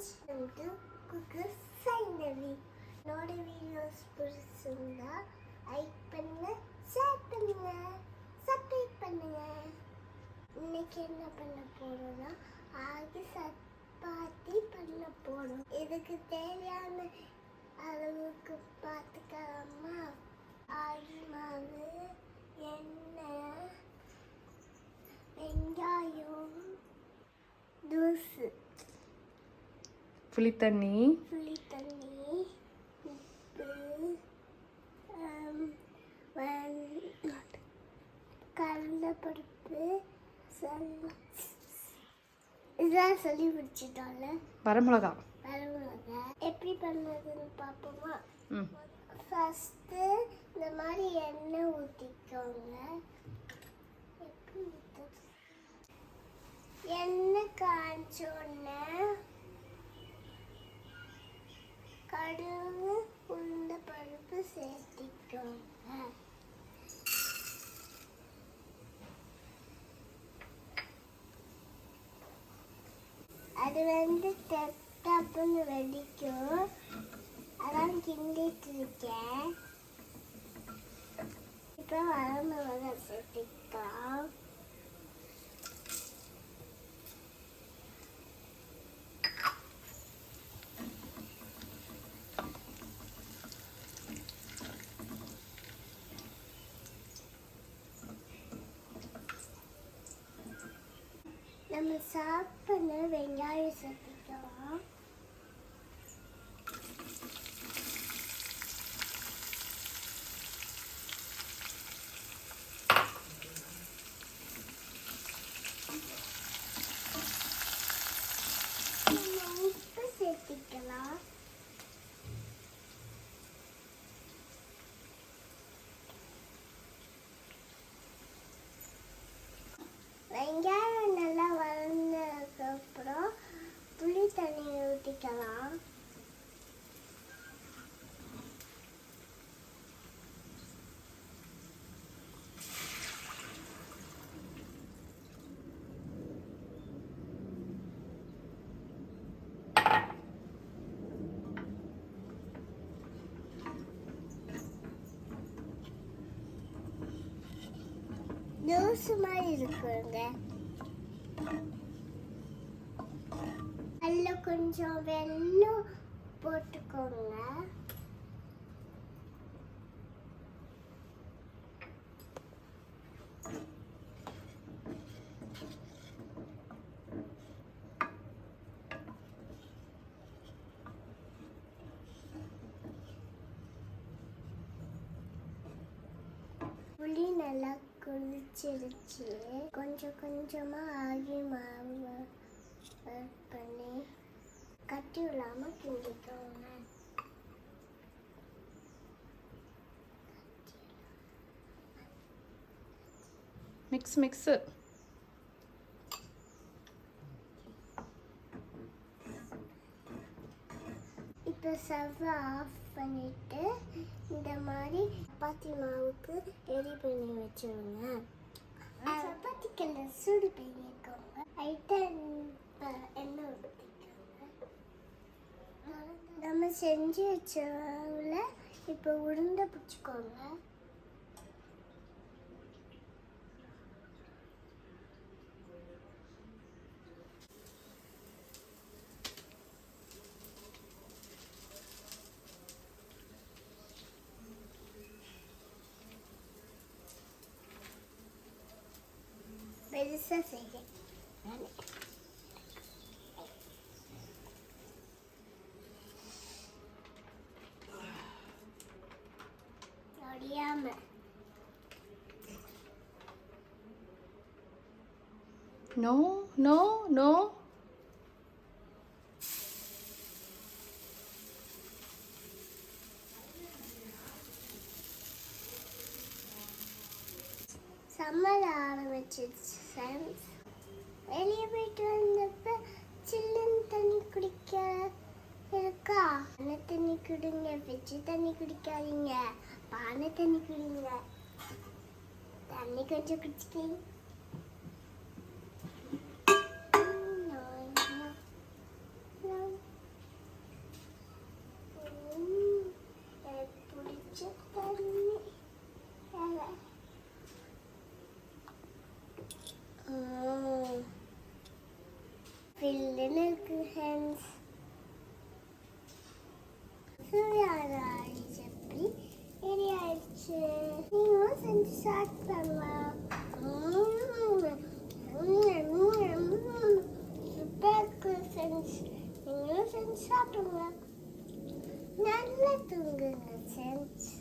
Friends, welcome to cooker finally. என்னோட videos பிடிச்சிருந்தா like பண்ணுங்க, ஷேர் பண்ணுங்க, சப்ஸ்கிரைப் பண்ணுங்க. இன்னைக்கு என்ன பண்ண போறோம்னா ஆகி சப்பாத்தி பண்ண போறோம். இதுக்கு தேவையான அளவுக்கு பார்த்துக்கலாமா? ஆகி மாவு, எண்ணெய், வெங்காயம், தூசு, புளித்தண்ணி, உப்பு, கடலைப்பருப்பு, இதெல்லாம் சொல்லி பிடிச்சிட்டோம்ல. வரமிளகா எப்படி பண்ணுறதுன்னு பார்ப்போமா? ஃபஸ்ட்டு இந்த மாதிரி எண்ணெய் ஊற்றிக்கோங்க. எப்படி ஊற்றுறது? எண்ணெய் காய்ச்சோடனே கடுகு, உளுந்த பருப்பு சேர்த்திக்கோங்க. அது டப்புன்னு வெடிக்கும். அதான் கிண்டிட்டு இருக்கேன். இப்போ வரமிளகா சேர்த்திக்கலாம். நம்ம சாப்பிட்ற வெங்காயம் சேர்த்துக்கலாம். உப்பு சேர்த்துக்கலாம். வெங்காயம் நல்லா வளர்ந்ததுக்கப்புறம் புளி தண்ணி ஊற்றிக்கலாம். ஜூஸ் மாதிரி இருக்குங்க. அதில் கொஞ்சம் வெல்லம் போட்டுக்கோங்க. புளி நல்லா குளிச்சிருச்சு. கொஞ்சம் கொஞ்சமாக ஆகி மாவு பண்ணி கட்டி விடாமல் கிண்டிக்கோங்க. மிக்ஸு. இப்போ ஸ்டவ் ஆஃப் பண்ணிட்டு இந்த மாதிரி சப்பாத்தி மாவுக்கு ரெடி பண்ணி வச்சுருங்க. சப்பாத்திக்கல்ல சூடு பண்ணிக்கோங்க. எண்ணெய் ஊற்றிக்கோங்க. நம்ம செஞ்சு வச்சல இப்போ உருண்டை பிடிச்சிக்கோங்க. பெருசாக செய்ய முடியாம நோ சம்மர் ஆரம்பிச்சிருச்சு. வெளியே போயிட்டு வந்தப்ப சில்லுன்னு தண்ணி குடிக்க இருக்கா? பானை தண்ணி குடிங்க, ஃப்ரிட்ஜ் தண்ணி குடிக்காதீங்க, பானை தண்ணி குடிங்க. தண்ணி கொஞ்சம் குடிச்சிக்க. சூர்யாவோட ஐஸ் எப்படி ரெடி ஆயிடுச்சு. நீங்களும் செஞ்சு சாப்பிட்டாங்க. சூப்பராக செஞ்சு நீங்களும் செஞ்சு சாப்பிடுங்க. நல்லா தூங்குங்க செஞ்சு.